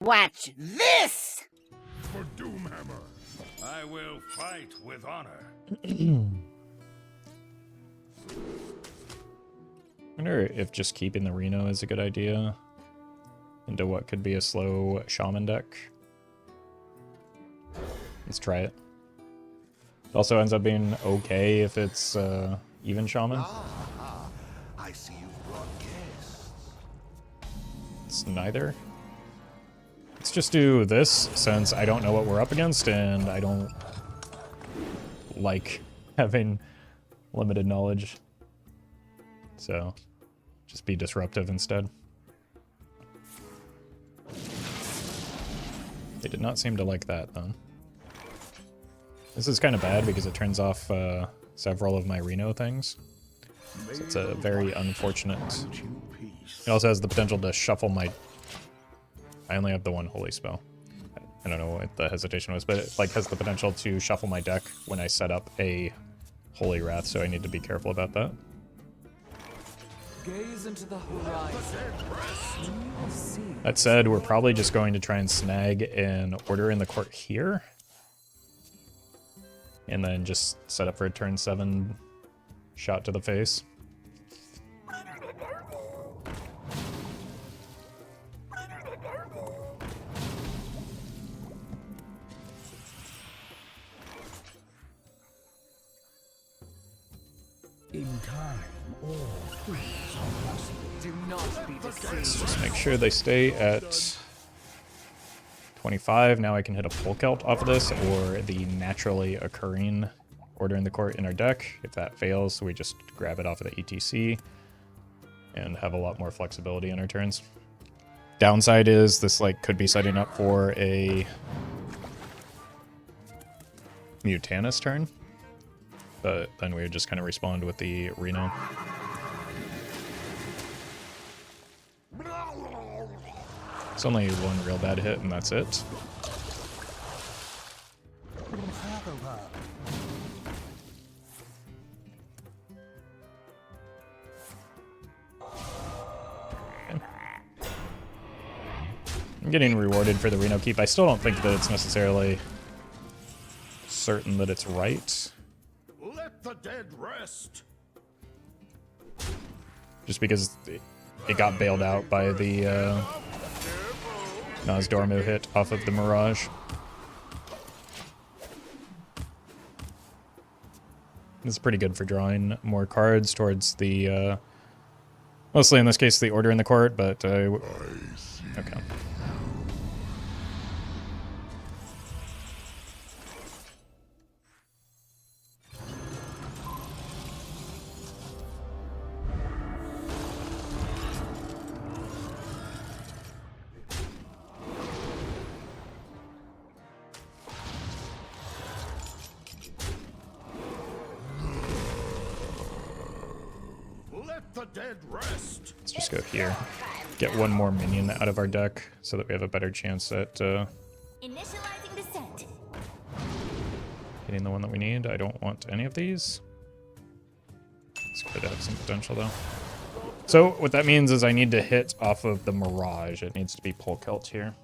Watch this! For Doomhammer, I will fight with honor. I wonder if just keeping the Reno is a good idea into what could be a slow Shaman deck. Let's try it. It also ends up being okay if it's even Shaman. I see you've brought guests. It's neither. Let's just do this since I don't know what we're up against and I don't like having limited knowledge. So just be disruptive instead. They did not seem to like that though. This is kind of bad because it turns off several of my Reno things. So it's a very unfortunate. It also has the potential to shuffle my... I only have the one holy spell. I don't know what the hesitation was, but it like has the potential to shuffle my deck when I set up a Holy Wrath, so I need to be careful about that. Gaze into the horizon. That said, we're probably just going to try and snag an order in the court here. And then just set up for a turn 7 shot to the face. In time, all things are possible. Do not be deceived. Let's just make sure they stay at 25. Now I can hit a Pull Celt off of this, or the naturally occurring Order in the Court in our deck. If that fails, we just grab it off of the ETC and have a lot more flexibility in our turns. Downside is this like could be setting up for a Mutanus turn, but then we would just kind of respond with the Reno. It's only one real bad hit and that's it. I'm getting rewarded for the Reno keep. I still don't think that it's necessarily certain that it's right. Let the dead rest. Just because it got bailed out by the Nozdormu hit off of the Mirage. This is pretty good for drawing more cards towards the, mostly in this case, the Order in the Court, but, okay. The dead rest. Let's just go here. Get one more minion out of our deck so that we have a better chance at Initializing descent. hitting the one that we need. I don't want any of these. This could have some potential though. So what that means is I need to hit off of the Mirage. It needs to be Pull Celt here.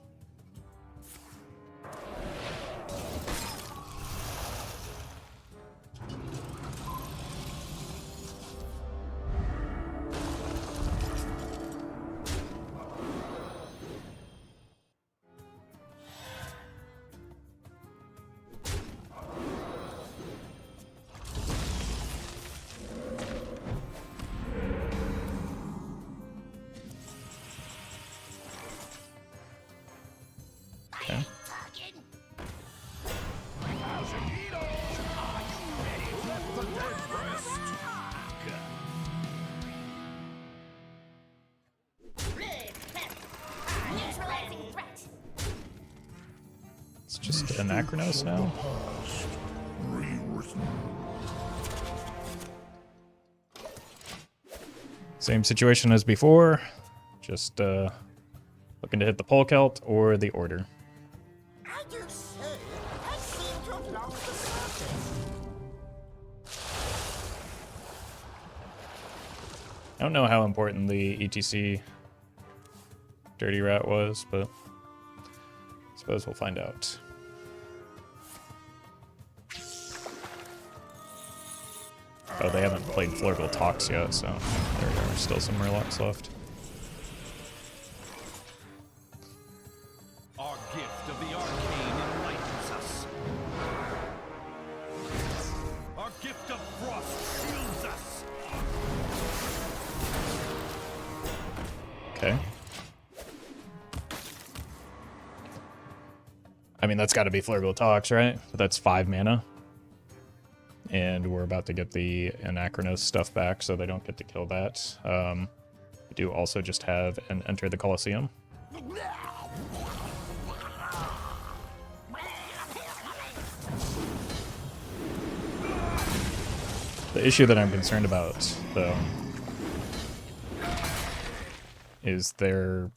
It's just an Anachronos now. Same situation as before. Just looking to hit the Pull Celt or the Order. I do say, I seem to have lost the surface. I don't know how important the ETC Dirty Rat was, but Suppose we'll find out. Oh, they haven't played Flurgle Talks yet, so there are still some Murlocs left. Our gift of the arcane enlightens us. Our gift of frost shields us. Okay. I mean, that's got to be Flurgle Talks, right? But that's 5 mana. And we're about to get the Anachronos stuff back, so they don't get to kill that. We do also just have an Enter the Colosseum. The issue that I'm concerned about, though, is they're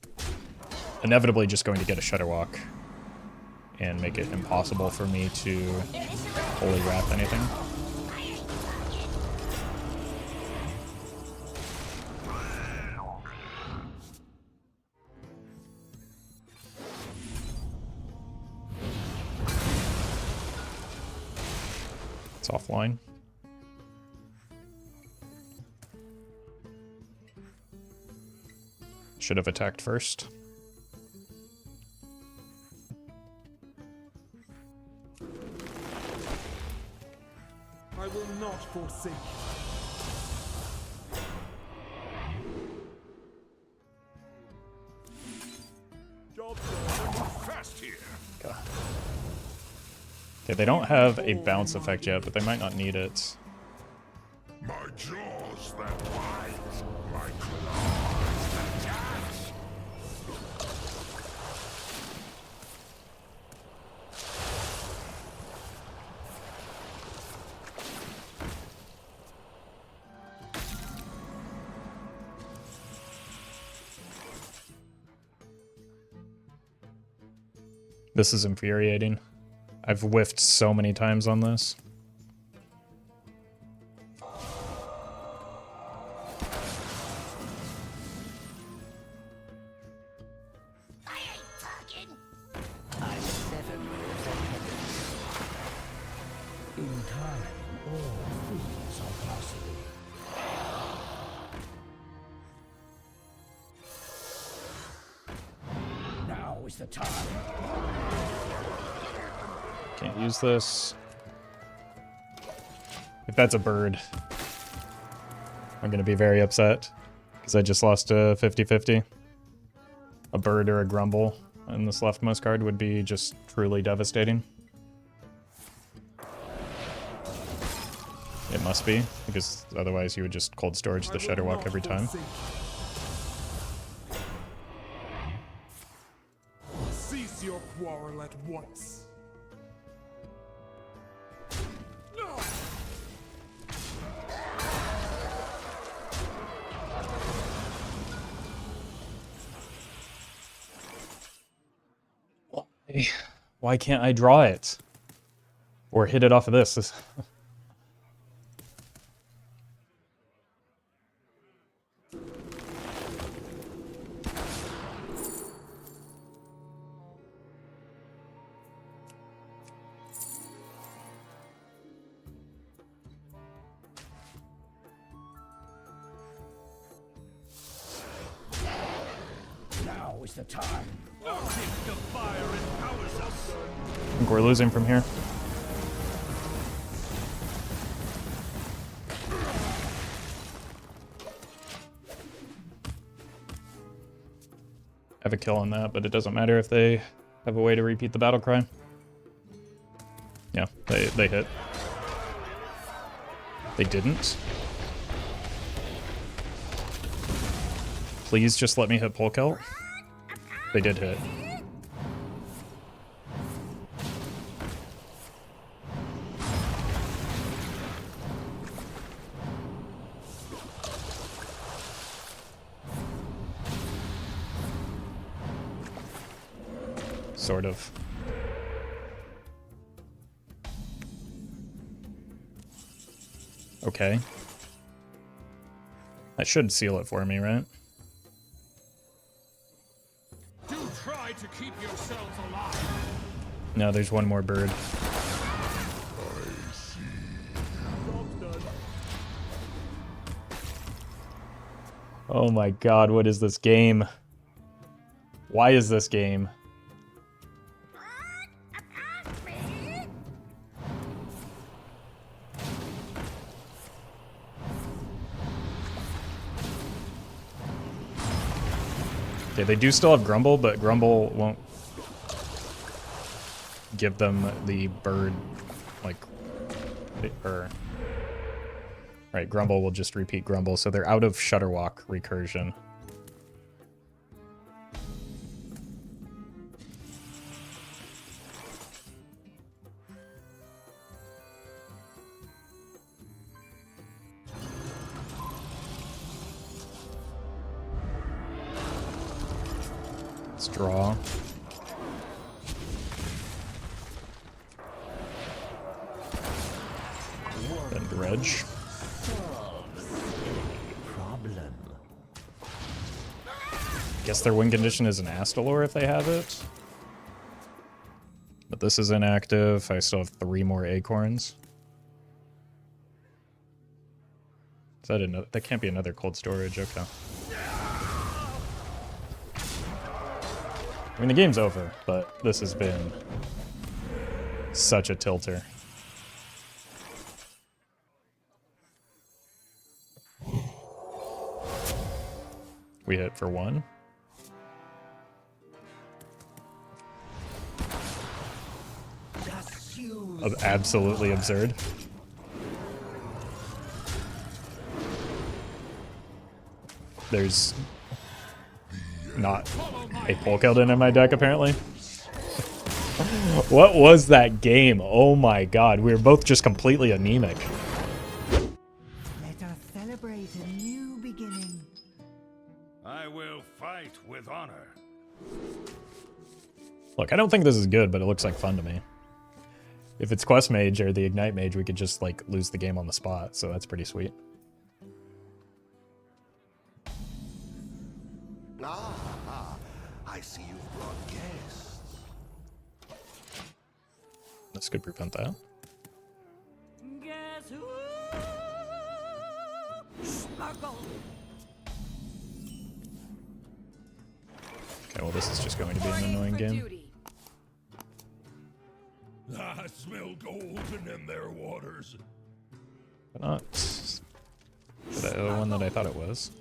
inevitably just going to get a Shudderwock and make it impossible for me to Holy Wrath anything. It's offline. Should have attacked first. I will not forsake you. Job done. Fast here. God. Okay, they don't have a bounce effect yet, but they might not need it. My jaws that bite, my claws that catch. This is infuriating. I've whiffed so many times on this. In time, all things are possible. Now is the time. Can't use this. If that's a bird, I'm gonna be very upset because I just lost a 50-50. A bird or a grumble in this leftmost card would be just truly devastating. It must be, because otherwise you would just cold storage the Shudderwock every time. Cease your quarrel at once. No! Why can't I draw it? Or hit it off of this? Now is the time. Our gift of fire empowers us. I think we're losing from here. I have a kill on that, but it doesn't matter if they have a way to repeat the battle cry. Yeah, they hit. They didn't. Please just let me hit Polkelt. They did hit. Sort of. Okay. That should seal it for me, right? Do try to keep yourselves alive. No, there's one more bird. Oh my god, what is this game? Why is this game? Okay, they do still have Grumble, but Grumble won't give them the bird, like, right, Grumble will just repeat Grumble, so they're out of Shudderwock recursion. Let's draw. Then dredge. Guess their win condition is an Astalor if they have it. But this is inactive. I still have 3 more acorns. Is that another? That can't be another cold storage. Okay. I mean, the game's over, but this has been such a tilter. We hit for 1. Absolutely absurd. There's not a Polkeldin in my deck, apparently. What was that game? Oh my god, we were both just completely anemic. Let us celebrate a new beginning. I will fight with honor. Look, I don't think this is good, but it looks like fun to me. If it's Quest Mage or the Ignite Mage, we could just, like, lose the game on the spot, so that's pretty sweet. I see you've brought guests. This could prevent that. Guess who? Smuggle. Okay, well, this is just going to be an annoying game. I smell golden in their waters. But not the one that I thought it was.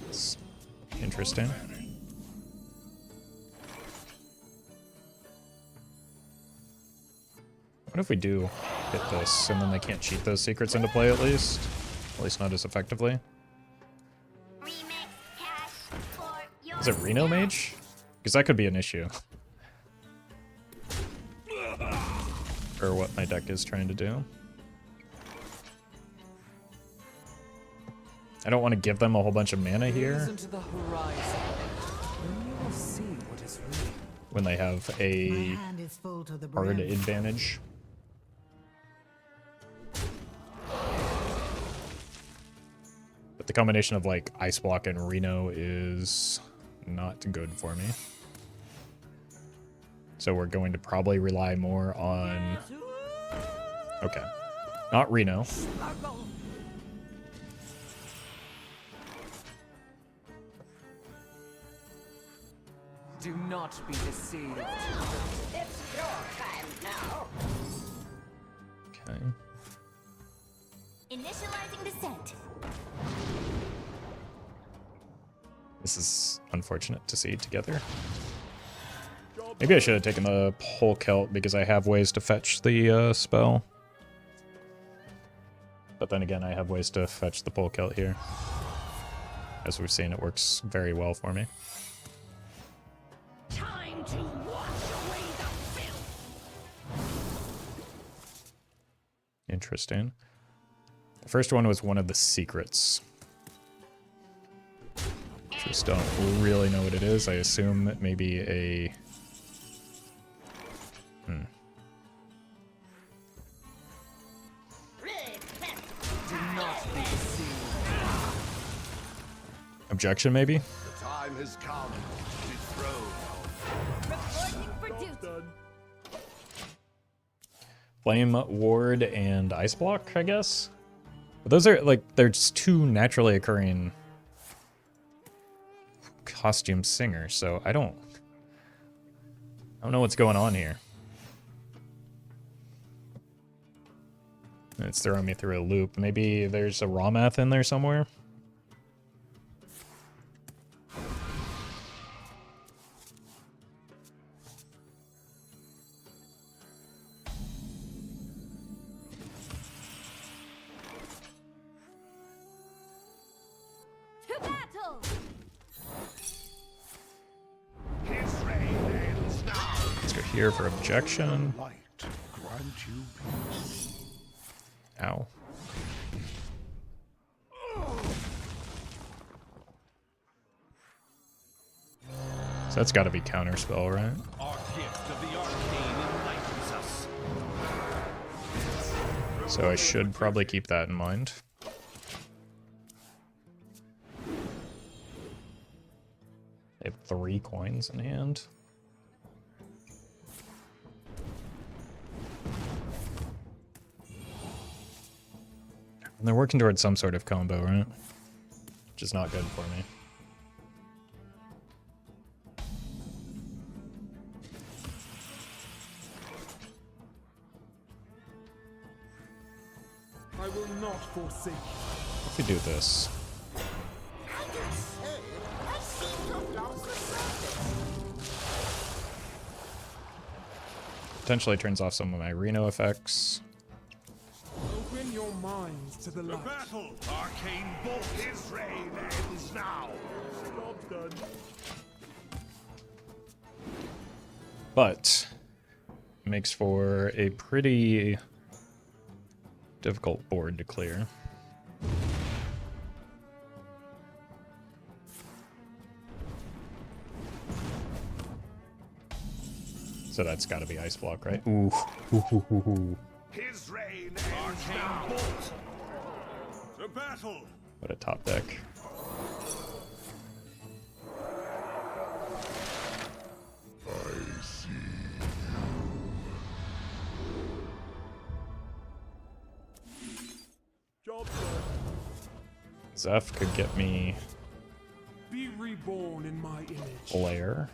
It's interesting. What if we do hit this, and then they can't cheat those secrets into play at least? At least not as effectively. Is it Reno Mage? Because that could be an issue. Or what my deck is trying to do. I don't want to give them a whole bunch of mana here. When they have a hard advantage. But the combination of like Ice Block and Reno is not good for me. So we're going to probably rely more on... Okay. Not Reno. Do not be deceived. It's your time now. Okay. Initializing descent. This is unfortunate to see together. Maybe I should have taken the Pole Celt because I have ways to fetch the spell. But then again, I have ways to fetch the Pole Celt here. As we've seen, it works very well for me. Time to wash away the filth. Interesting. The first one was one of the secrets. Just don't really know what it is. I assume it may be a... Do not be deceived. Objection, maybe? The time has come to dethrone our Reporting for duty. Flame Ward and Ice Block, I guess. But those are like, there's two naturally occurring costume singers, so I don't know what's going on here. It's throwing me through a loop. Maybe there's a raw math in there somewhere. To battle! Let's go here for objection. Light grant you peace. Ow. So that's got to be counterspell, right? Our gift of the arcane enlightens us. So I should probably keep that in mind. They have 3 coins in hand. And they're working towards some sort of combo, right? Which is not good for me. I will not forsake. If we do this, I dare say, I seem to have lost the surface. potentially turns off some of my Reno effects. Open your minds to the The light. battle, arcane bolt, his reign ends now. Job's done. But makes for a pretty difficult board to clear. So that's got to be Ice Block, right? Ooh. His reign ends now. Bolt. To battle. What a top deck. Job done. Zeph could get me Be reborn in my image. Flare.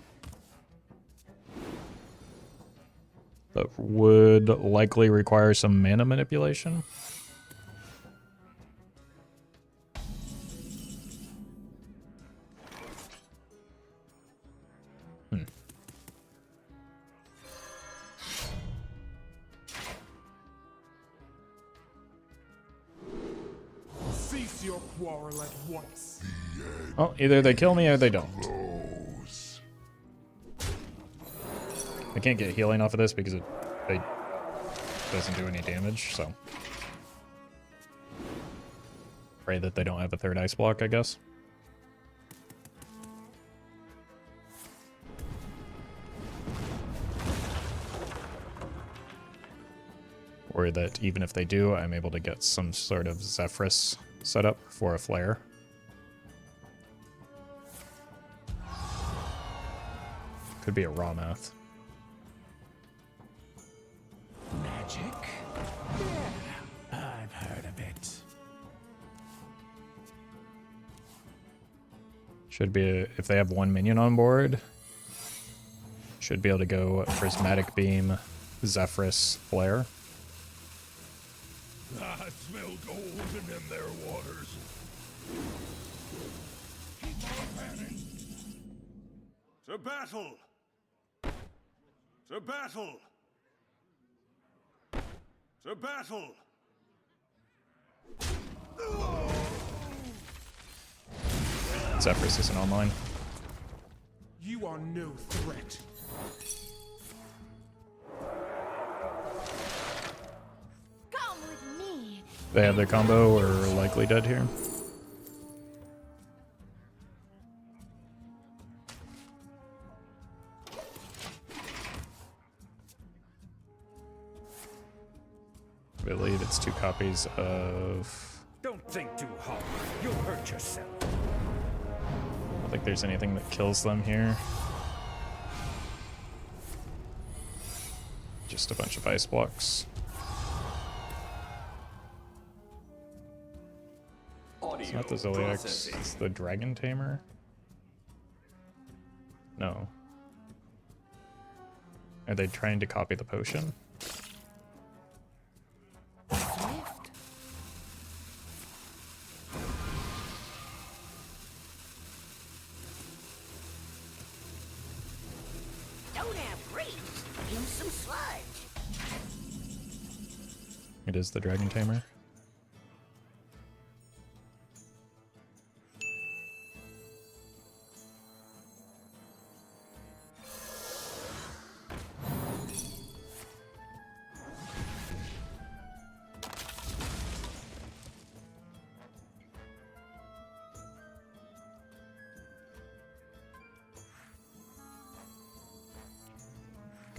That would likely require some mana manipulation. Cease your quarrel at once. Oh, either they kill me or they don't. I can't get healing off of this because it doesn't do any damage, so. Pray that they don't have a third Ice Block, I guess. Or that even if they do, I'm able to get some sort of Zephyrus set up for a flare. Could be a raw math. Magic? Yeah, I've heard of it. Should be, if they have one minion on board, should be able to go Prismatic Beam, Zephyrus, Flare. I smell golden in their waters. Keep on panning. To battle! To battle! To battle! Zephyrus isn't online. You are no threat. Come with me. They have their combo or are likely dead here. I believe it's 2 copies of... Don't think too hard. You'll hurt yourself. I don't think there's anything that kills them here. Just a bunch of Ice Blocks. It's not the Ziliax, it's the Dragontamer? No. Are they trying to copy the potion? Swift. Don't have grease. Use some sludge. It is the Dragontamer.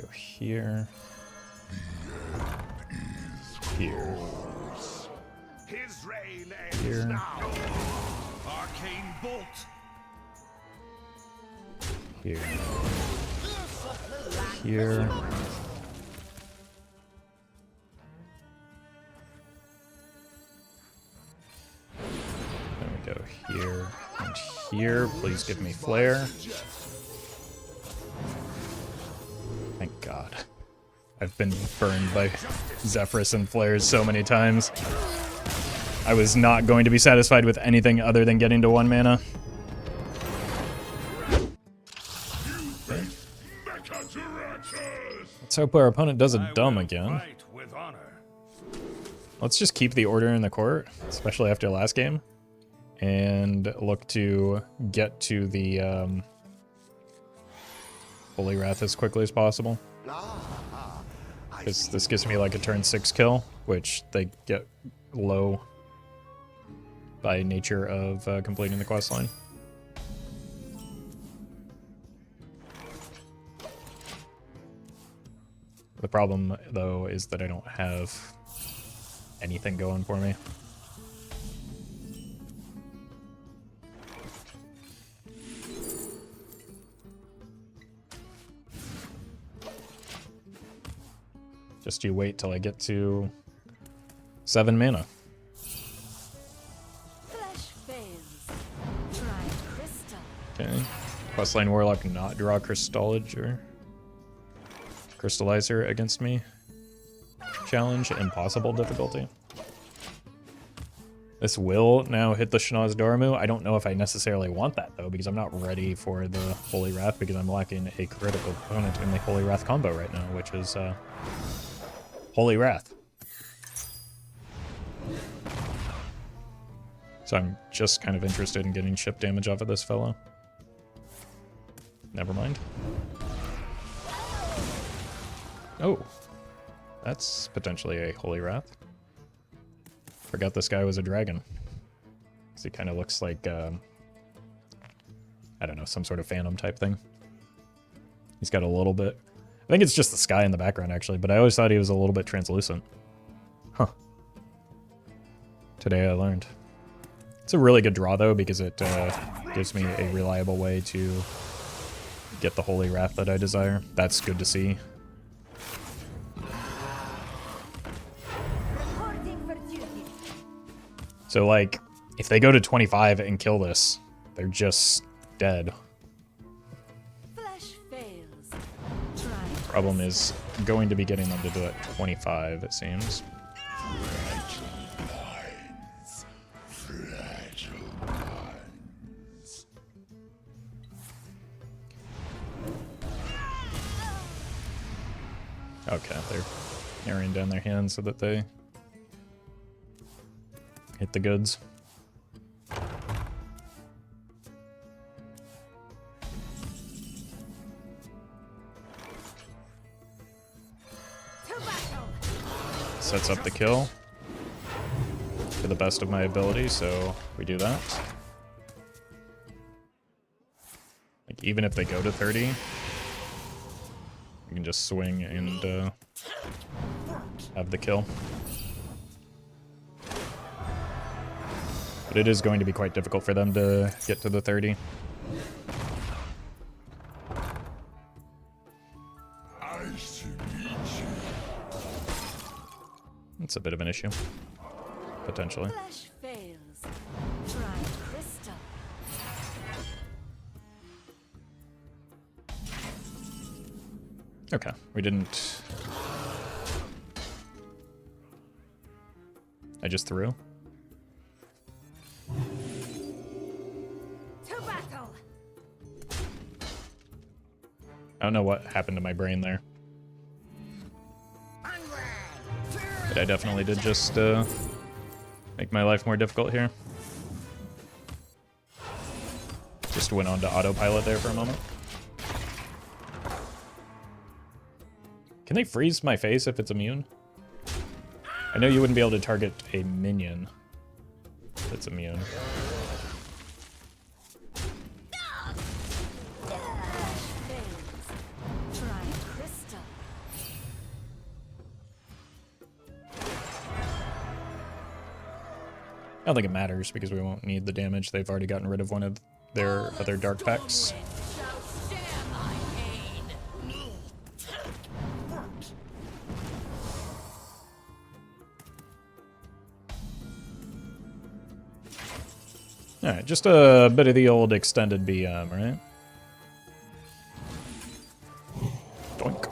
Go here. Here. His reign Here. ends now. Arcane bolt. Here. Here. Then we go here and here. Please give me flare. Thank God. I've been burned by Zephyrus and flares so many times. I was not going to be satisfied with anything other than getting to 1 mana. Let's hope our opponent does a dumb again. Fight with honor. Let's just keep the order in the court, especially after last game, and look to get to the Holy Wrath as quickly as possible. Because this gives me like a turn 6 kill, which they get low by nature of completing the quest line. The problem, though, is that I don't have anything going for me. Just you wait till I get to 7 mana. Flesh fails. Try crystal. Okay. Questline Warlock not draw Crystology or Crystallizer against me. Challenge, impossible difficulty. This will now hit the Shanaz Dormu. I don't know if I necessarily want that, though, because I'm not ready for the Holy Wrath, because I'm lacking a critical component in the Holy Wrath combo right now, which is Holy Wrath. So I'm just kind of interested in getting ship damage off of this fellow. Never mind. Oh, that's potentially a Holy Wrath. Forgot this guy was a dragon. 'Cause he kind of looks like, I don't know, some sort of phantom type thing. He's got a little bit... I think it's just the sky in the background, actually, but I always thought he was a little bit translucent. Huh. Today I learned. It's a really good draw, though, because it gives me a reliable way to get the Holy Wrath that I desire. That's good to see. Reporting for duty. So, like, if they go to 25 and kill this, they're just dead. Flesh fails. Try Problem is going to be getting them to do it 25, it seems. Okay, they're narrowing down their hands so that they hit the goods. Sets up the kill to the best of my ability, so we do that. Like, even if they go to 30, you can just swing and have the kill. But it is going to be quite difficult for them to get to the 30. It's a bit of an issue, potentially. flesh fails. Try Okay, we didn't... I just threw. To battle. I don't know what happened to my brain there. But I definitely did just make my life more difficult here. Just went on to autopilot there for a moment. Can they freeze my face if it's immune? I know you wouldn't be able to target a minion that's immune. Try crystal. I don't think it matters because we won't need the damage. They've already gotten rid of one of their other dark packs. Alright, just a bit of the old extended BM, right? Doink.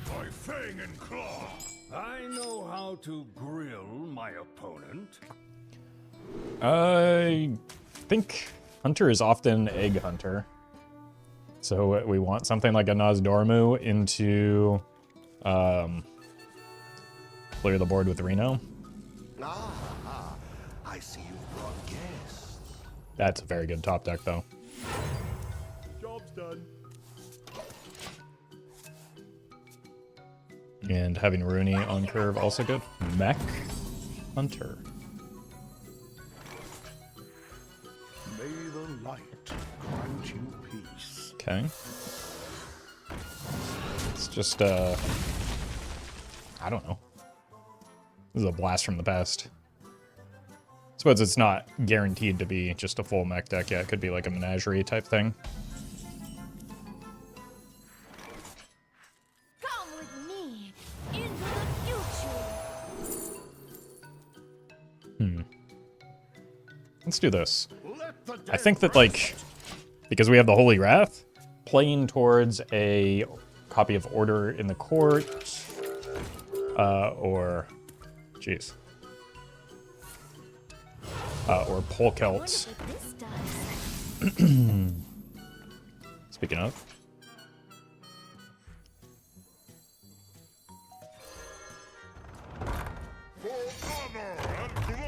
My fang and claw. I know how to grill my opponent. I think Hunter is often Egg Hunter. So we want something like a Nozdormu into clear the board with Reno. I see you've brought guests. That's a very good top deck, though. Job's done. And having Rooney on curve also good. Mech Hunter. May the light grant you peace. Okay. It's just, I don't know. This is a blast from the past. I suppose it's not guaranteed to be just a full mech deck. Yeah, it could be like a menagerie type thing. Come with me into the future. Let's do this. I think that, like, because we have the Holy Wrath, playing towards a copy of Order in the Court, or, jeez, or Polkelt. Speaking of.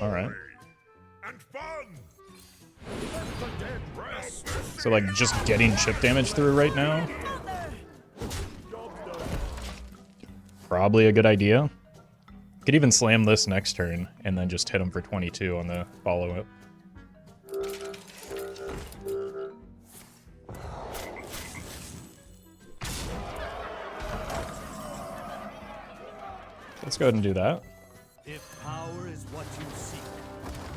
All right. And fun. So, like, just getting chip damage through right now? Probably a good idea. Could even slam this next turn and then just hit him for 22 on the follow-up. Let's go ahead and do that. If power is what you seek,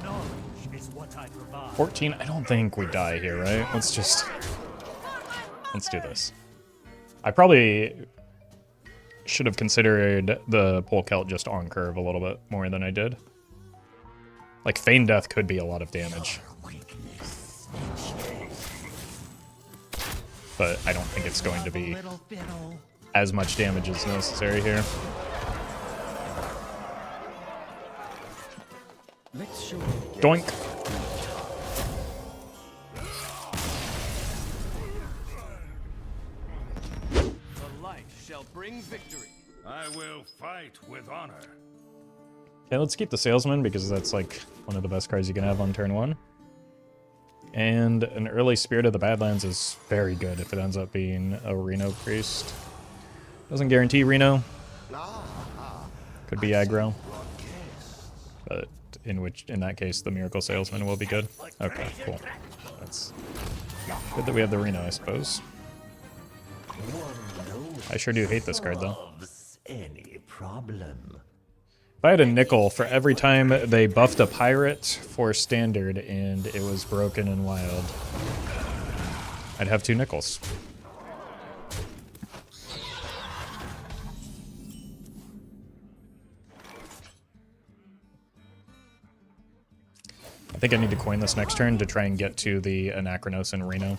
knowledge is what I provide. 14, I don't think we die here, right? Let's do this. I probably should have considered the Polkelt just on curve a little bit more than I did. Like, Feign Death could be a lot of damage. But I don't think it's going to be as much damage as necessary here. Doink! The light shall bring victory. I will fight with honor. Okay, let's keep the Salesman because that's like one of the best cards you can have on turn 1. And an early Spirit of the Badlands is very good if it ends up being a Reno Priest. Doesn't guarantee Reno. Could be aggro. But in that case, the Miracle Salesman will be good. Okay, cool. That's good that we have the Reno, I suppose. I sure do hate this card, though. Any problem? If I had a nickel for every time they buffed a pirate for standard and it was broken and wild, I'd have 2 nickels. think I need to coin this next turn to try and get to the Anachronos and Reno.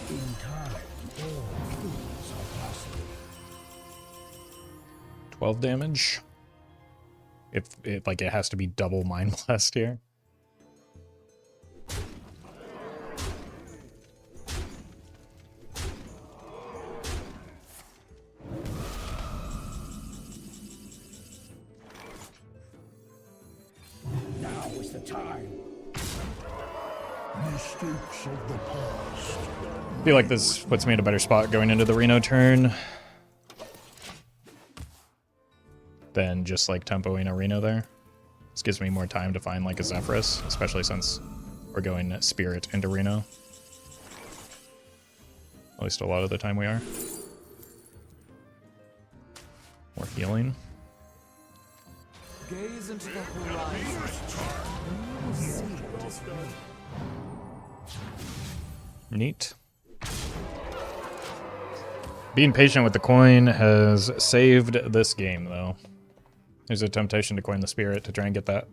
In time, all things are possible. 12 damage. If it like it has to be double Mind Blast here. Now is the time. Mistakes of the past. I feel like this puts me in a better spot going into the Reno turn than just like tempoing a Reno there. This gives me more time to find like a Zephyrus, especially since we're going Spirit into Reno. At least a lot of the time we are. More healing. Gaze into the horizon. And you will see what is real. Neat. Being patient with the coin has saved this game, though. There's a temptation to coin the Spirit to try and get that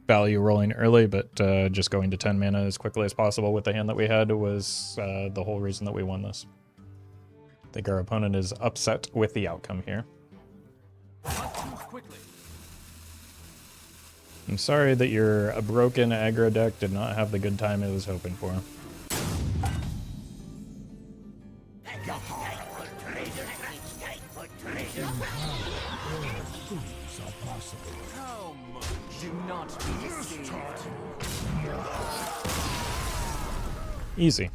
value rolling early, but just going to 10 mana as quickly as possible with the hand that we had was the whole reason that we won this. I think our opponent is upset with the outcome here. Not too quickly. I'm sorry that your broken aggro deck did not have the good time it was hoping for. Come, do not be deceived. Easy.